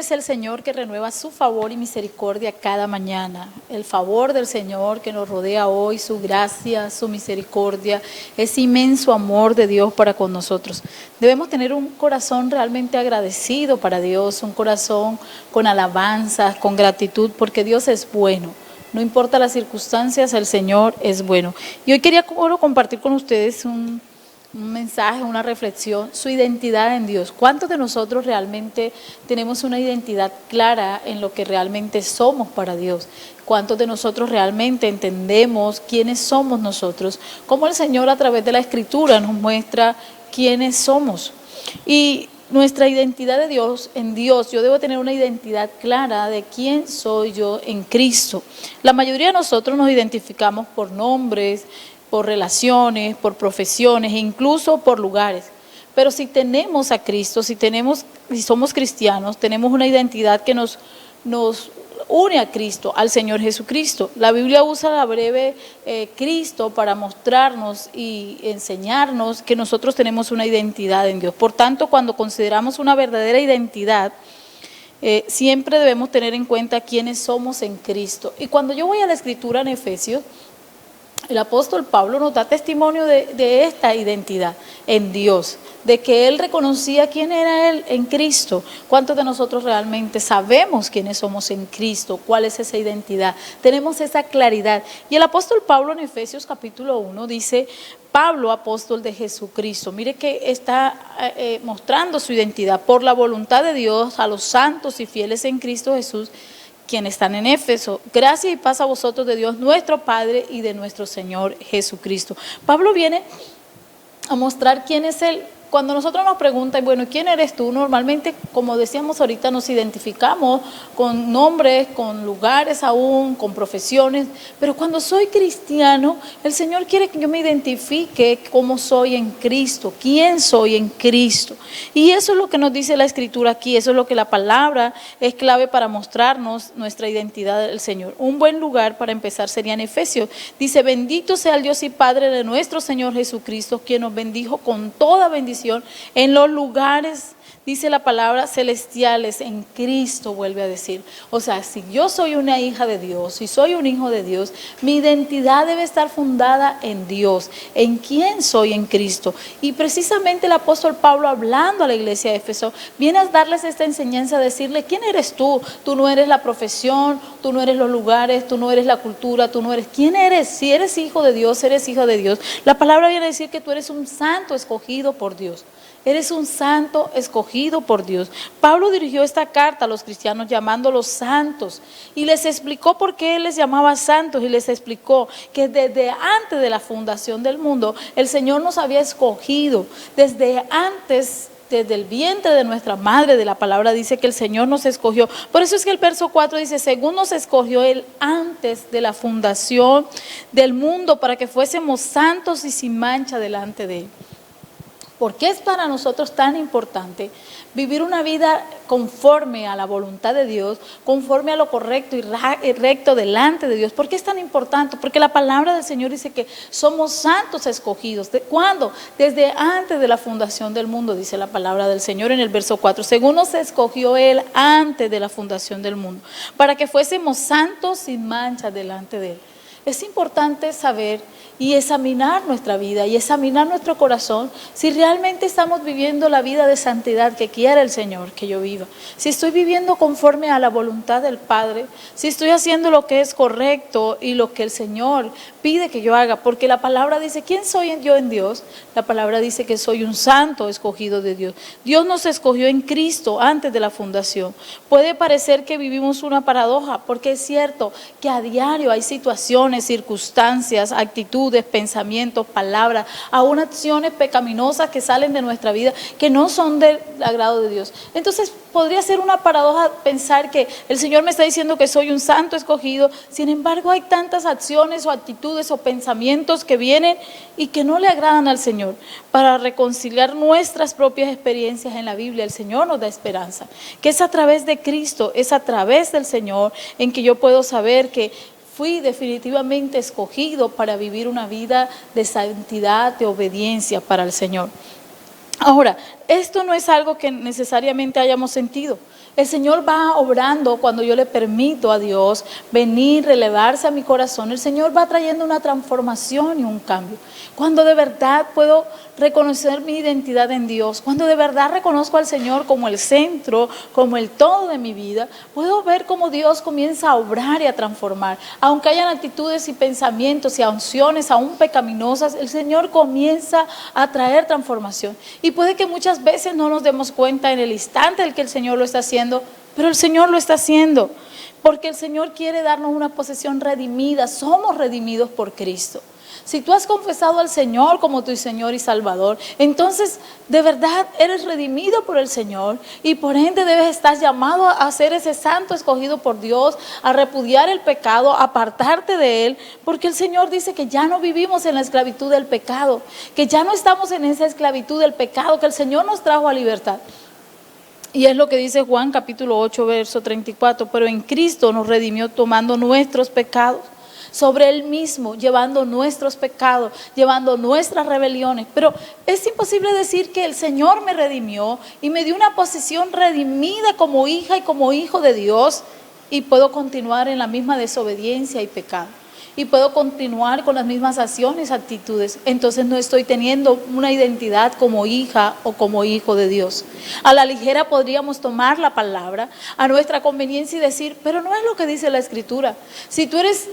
es el Señor que renueva su favor y misericordia cada mañana. El favor del Señor que nos rodea hoy, su gracia, su misericordia, ese inmenso amor de Dios para con nosotros. Debemos tener un corazón realmente agradecido para Dios, un corazón con alabanzas, con gratitud, porque Dios es bueno. No importa las circunstancias, el Señor es bueno. Y hoy quería compartir con ustedes un mensaje, una reflexión, su identidad en Dios. ¿Cuántos de nosotros realmente tenemos una identidad clara en lo que realmente somos para Dios? ¿Cuántos de nosotros realmente entendemos quiénes somos nosotros? Cómo el Señor a través de la Escritura nos muestra quiénes somos. Y nuestra identidad de Dios, en Dios, yo debo tener una identidad clara de quién soy yo en Cristo. La mayoría de nosotros nos identificamos por nombres, por relaciones, por profesiones e incluso por lugares. Pero si tenemos a Cristo, si somos cristianos, tenemos una identidad que nos une a Cristo, al Señor Jesucristo. La Biblia usa la breve Cristo para mostrarnos y enseñarnos que nosotros tenemos una identidad en Dios. Por tanto, cuando consideramos una verdadera identidad, siempre debemos tener en cuenta quiénes somos en Cristo. Y cuando yo voy a la Escritura en Efesios, el apóstol Pablo nos da testimonio de esta identidad en Dios, de que él reconocía quién era él en Cristo. ¿Cuántos de nosotros realmente sabemos quiénes somos en Cristo? ¿Cuál es esa identidad? Tenemos esa claridad. Y el apóstol Pablo en Efesios capítulo 1 dice: Pablo, apóstol de Jesucristo. Mire que está mostrando su identidad por la voluntad de Dios a los santos y fieles en Cristo Jesús, quienes están en Éfeso. Gracia y paz a vosotros de Dios nuestro Padre y de nuestro Señor Jesucristo. Pablo viene a mostrar quién es Él. Cuando nosotros nos preguntan, bueno, ¿quién eres tú? Normalmente, como decíamos ahorita, nos identificamos con nombres, con lugares aún, con profesiones, pero cuando soy cristiano, el Señor quiere que yo me identifique cómo soy en Cristo, quién soy en Cristo. Y eso es lo que nos dice la Escritura aquí, eso es lo que la palabra es clave para mostrarnos nuestra identidad del Señor. Un buen lugar para empezar sería en Efesios. Dice: bendito sea el Dios y Padre de nuestro Señor Jesucristo, quien nos bendijo con toda bendición en los lugares, dice la palabra, celestiales, en Cristo, vuelve a decir. O sea, si yo soy una hija de Dios, si soy un hijo de Dios, mi identidad debe estar fundada en Dios, en quién soy en Cristo. Y precisamente el apóstol Pablo, hablando a la iglesia de Éfeso, viene a darles esta enseñanza, a decirle: ¿quién eres tú? Tú no eres la profesión, tú no eres los lugares, tú no eres la cultura, tú no eres. ¿Quién eres? Si eres hijo de Dios, eres hijo de Dios. La palabra viene a decir que tú eres un santo escogido por Dios. Eres un santo escogido por Dios. Pablo dirigió esta carta a los cristianos llamándolos santos y les explicó por qué él les llamaba santos, y les explicó que desde antes de la fundación del mundo el Señor nos había escogido. Desde antes, desde el vientre de nuestra madre, de la palabra dice que el Señor nos escogió. Por eso es que el verso 4 dice: según nos escogió Él antes de la fundación del mundo, para que fuésemos santos y sin mancha delante de Él. ¿Por qué es para nosotros tan importante vivir una vida conforme a la voluntad de Dios, conforme a lo correcto y recto delante de Dios? ¿Por qué es tan importante? Porque la palabra del Señor dice que somos santos escogidos. ¿Cuándo? Desde antes de la fundación del mundo, dice la palabra del Señor en el verso 4. Según nos escogió Él antes de la fundación del mundo, para que fuésemos santos sin mancha delante de Él. Es importante saber y examinar nuestra vida y examinar nuestro corazón si realmente estamos viviendo la vida de santidad que quiere el Señor que yo viva. Si estoy viviendo conforme a la voluntad del Padre, si estoy haciendo lo que es correcto y lo que el Señor pide que yo haga, porque la palabra dice: ¿quién soy yo en Dios? La palabra dice que soy un santo escogido de Dios. Dios nos escogió en Cristo antes de la fundación. Puede parecer que vivimos una paradoja, porque es cierto que a diario hay situaciones, circunstancias, actitudes, pensamientos, palabras, aún acciones pecaminosas que salen de nuestra vida que no son del agrado de Dios. Entonces podría ser una paradoja pensar que el Señor me está diciendo que soy un santo escogido, sin embargo hay tantas acciones o actitudes o pensamientos que vienen y que no le agradan al Señor. Para reconciliar nuestras propias experiencias en la Biblia, el Señor nos da esperanza, que es a través de Cristo, es a través del Señor en que yo puedo saber que fui definitivamente escogido para vivir una vida de santidad, de obediencia para el Señor. Ahora, esto no es algo que necesariamente hayamos sentido. El Señor va obrando cuando yo le permito a Dios venir, relevarse a mi corazón. El Señor va trayendo una transformación y un cambio. Cuando de verdad puedo reconocer mi identidad en Dios, cuando de verdad reconozco al Señor como el centro, como el todo de mi vida, puedo ver cómo Dios comienza a obrar y a transformar. Aunque hayan actitudes y pensamientos y acciones aún pecaminosas, el Señor comienza a traer transformación. Y puede que muchas veces no nos demos cuenta en el instante en que el Señor lo está haciendo, pero el Señor lo está haciendo, porque el Señor quiere darnos una posesión redimida. Somos redimidos por Cristo. Si tú has confesado al Señor como tu Señor y Salvador, entonces de verdad eres redimido por el Señor y por ende debes estar llamado a ser ese santo escogido por Dios, a repudiar el pecado, a apartarte de él, porque el Señor dice que ya no vivimos en la esclavitud del pecado, que ya no estamos en esa esclavitud del pecado, que el Señor nos trajo a libertad. Y es lo que dice Juan capítulo 8, verso 34, pero en Cristo nos redimió tomando nuestros pecados sobre Él mismo, llevando nuestros pecados, llevando nuestras rebeliones. Pero es imposible decir que el Señor me redimió y me dio una posición redimida como hija y como hijo de Dios, y puedo continuar en la misma desobediencia y pecado. Y puedo continuar con las mismas acciones, actitudes. Entonces no estoy teniendo una identidad como hija o como hijo de Dios. A la ligera podríamos tomar la palabra a nuestra conveniencia y decir, pero no es lo que dice la Escritura. Si tú eres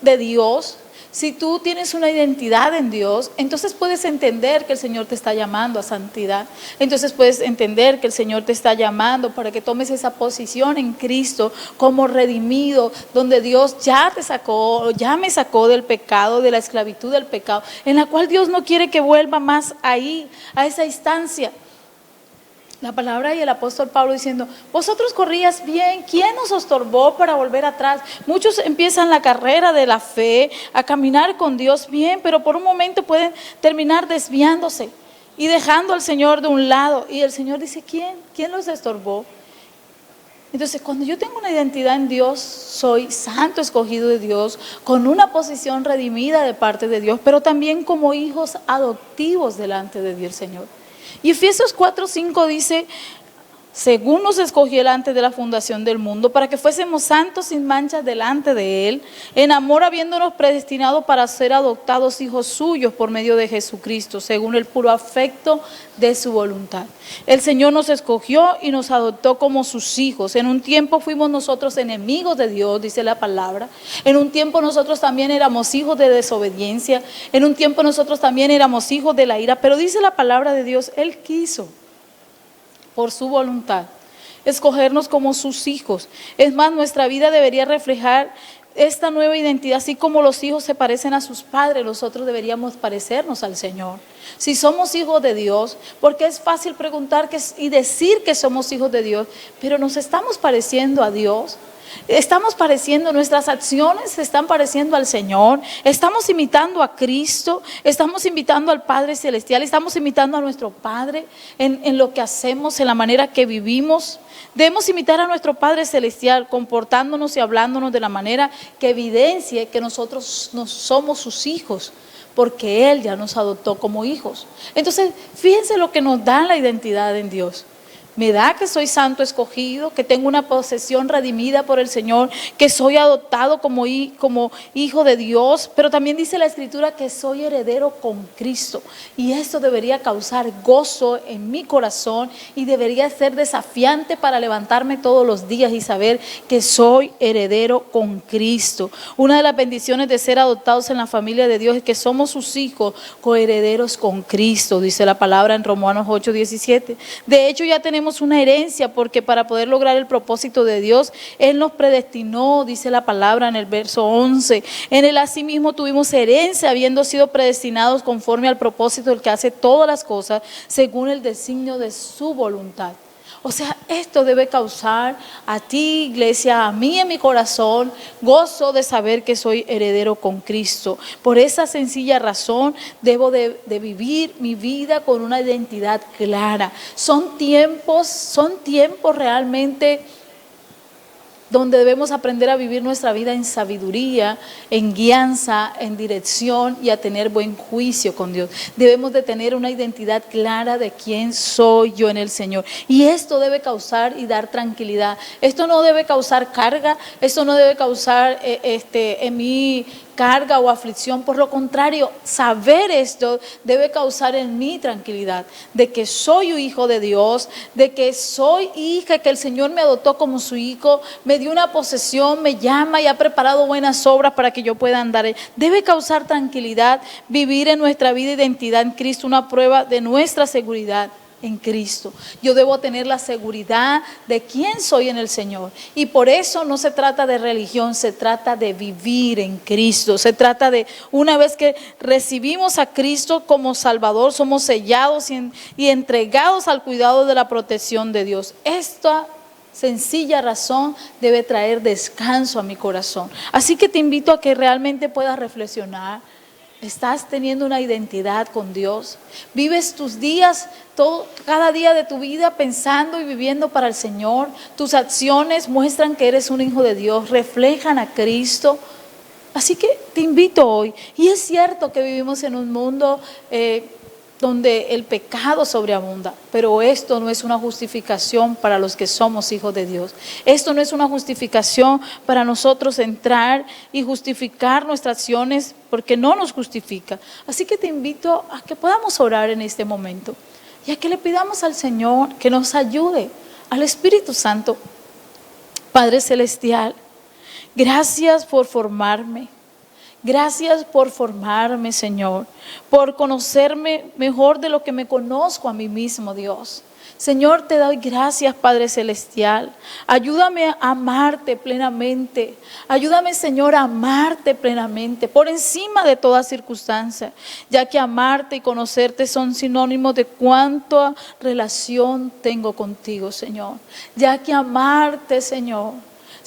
de Dios, si tú tienes una identidad en Dios, entonces puedes entender que el Señor te está llamando a santidad. Entonces puedes entender que el Señor te está llamando para que tomes esa posición en Cristo como redimido, donde Dios ya te sacó, ya me sacó del pecado, de la esclavitud del pecado, en la cual Dios no quiere que vuelva más ahí, a esa instancia. La palabra y el apóstol Pablo diciendo, vosotros corrías bien, ¿quién nos estorbó para volver atrás? Muchos empiezan la carrera de la fe, a caminar con Dios bien, pero por un momento pueden terminar desviándose y dejando al Señor de un lado. Y el Señor dice, ¿quién los estorbó? Entonces, cuando yo tengo una identidad en Dios, soy santo escogido de Dios, con una posición redimida de parte de Dios, pero también como hijos adoptivos delante de Dios, Señor. Y Efesios 4:5 dice, según nos escogió antes de la fundación del mundo, para que fuésemos santos sin manchas delante de Él, en amor habiéndonos predestinado para ser adoptados hijos suyos por medio de Jesucristo, según el puro afecto de su voluntad. El Señor nos escogió y nos adoptó como sus hijos. En un tiempo fuimos nosotros enemigos de Dios, dice la palabra. En un tiempo nosotros también éramos hijos de desobediencia. En un tiempo nosotros también éramos hijos de la ira. Pero dice la palabra de Dios, Él quiso, por su voluntad, escogernos como sus hijos. Es más, nuestra vida debería reflejar esta nueva identidad. Así como los hijos se parecen a sus padres, nosotros deberíamos parecernos al Señor. Si somos hijos de Dios, porque es fácil preguntar y decir que somos hijos de Dios, pero ¿nos estamos pareciendo a Dios? Estamos pareciendo, nuestras acciones se están pareciendo al Señor, estamos imitando a Cristo, estamos imitando al Padre Celestial, estamos imitando a nuestro Padre en lo que hacemos, en la manera que vivimos. Debemos imitar a nuestro Padre Celestial, comportándonos y hablándonos de la manera que evidencie que nosotros no somos sus hijos, porque Él ya nos adoptó como hijos. Entonces, fíjense lo que nos da la identidad en Dios. Me da que soy santo escogido, que tengo una posesión redimida por el Señor, que soy adoptado como hijo de Dios, pero también dice la Escritura que soy heredero con Cristo. Y esto debería causar gozo en mi corazón y debería ser desafiante para levantarme todos los días y saber que soy heredero con Cristo. Una de las bendiciones de ser adoptados en la familia de Dios es que somos sus hijos, coherederos con Cristo, dice la palabra en Romanos 8:17. De hecho, ya tenemos una herencia, porque para poder lograr el propósito de Dios, Él nos predestinó, dice la palabra en el verso 11. En Él asimismo tuvimos herencia, habiendo sido predestinados conforme al propósito del que hace todas las cosas, según el designio de su voluntad. O sea, esto debe causar a ti, iglesia, a mí en mi corazón, gozo de saber que soy heredero con Cristo. Por esa sencilla razón debo de vivir mi vida con una identidad clara. Son tiempos realmente donde debemos aprender a vivir nuestra vida en sabiduría, en guianza, en dirección y a tener buen juicio con Dios. Debemos de tener una identidad clara de quién soy yo en el Señor. Y esto debe causar y dar tranquilidad. Esto no debe causar carga, esto no debe causar en mí carga o aflicción. Por lo contrario, saber esto debe causar en mí tranquilidad, de que soy un hijo de Dios, de que soy hija, que el Señor me adoptó como su hijo, me dio una posesión, me llama y ha preparado buenas obras para que yo pueda andar. Debe causar tranquilidad vivir en nuestra vida e identidad en Cristo, una prueba de nuestra seguridad en Cristo. Yo debo tener la seguridad de quién soy en el Señor. Y por eso no se trata de religión, se trata de vivir en Cristo. Se trata de, una vez que recibimos a Cristo como Salvador, somos sellados y entregados al cuidado de la protección de Dios. Esta sencilla razón debe traer descanso a mi corazón. Así que te invito a que realmente puedas reflexionar. ¿Estás teniendo una identidad con Dios? ¿Vives tus días, cada día de tu vida pensando y viviendo para el Señor? ¿Tus acciones muestran que eres un hijo de Dios? ¿Reflejan a Cristo? Así que te invito hoy. Y es cierto que vivimos en un mundo donde el pecado sobreabunda, pero esto no es una justificación para los que somos hijos de Dios. Esto no es una justificación para nosotros entrar y justificar nuestras acciones, porque no nos justifica. Así que te invito a que podamos orar en este momento y a que le pidamos al Señor que nos ayude, al Espíritu Santo. Padre Celestial, gracias por formarme. Gracias por formarme, Señor, por conocerme mejor de lo que me conozco a mí mismo, Dios. Señor, te doy gracias, Padre Celestial. Ayúdame a amarte plenamente. Ayúdame, Señor, a amarte plenamente, por encima de toda circunstancia, ya que amarte y conocerte son sinónimos de cuánta relación tengo contigo, Señor. Ya que amarte, Señor,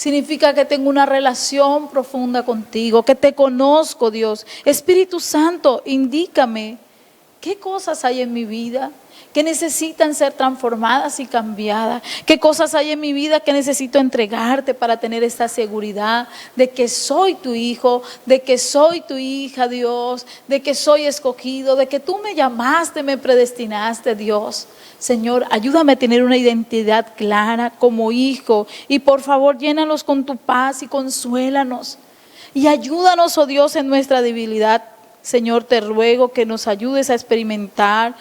significa que tengo una relación profunda contigo, que te conozco, Dios. Espíritu Santo, indícame qué cosas hay en mi vida que necesitan ser transformadas y cambiadas. Qué cosas hay en mi vida que necesito entregarte para tener esta seguridad de que soy tu hijo, de que soy tu hija, Dios, de que soy escogido, de que tú me llamaste, me predestinaste, Dios. Señor, ayúdame a tener una identidad clara como hijo y por favor llénanos con tu paz y consuélanos. Y ayúdanos, oh Dios, en nuestra debilidad. Señor, te ruego que nos ayudes a experimentar,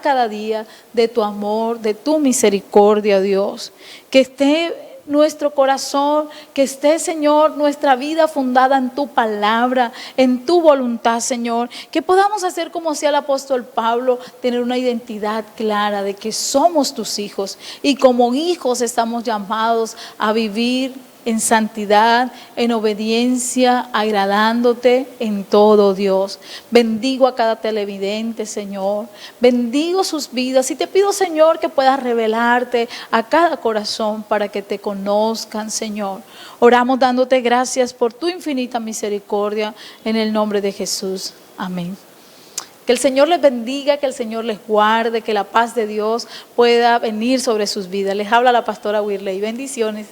cada día de tu amor, de tu misericordia, Dios. Que esté nuestro corazón, que esté, Señor, nuestra vida fundada en tu palabra, en tu voluntad, Señor. Que podamos hacer como hacía el apóstol Pablo, tener una identidad clara de que somos tus hijos y como hijos estamos llamados a vivir en santidad, en obediencia, agradándote en todo, Dios. Bendigo a cada televidente, Señor. Bendigo sus vidas y te pido, Señor, que puedas revelarte a cada corazón para que te conozcan, Señor. Oramos dándote gracias por tu infinita misericordia en el nombre de Jesús. Amén. Que el Señor les bendiga, que el Señor les guarde, que la paz de Dios pueda venir sobre sus vidas. Les habla la pastora Wirley. Bendiciones.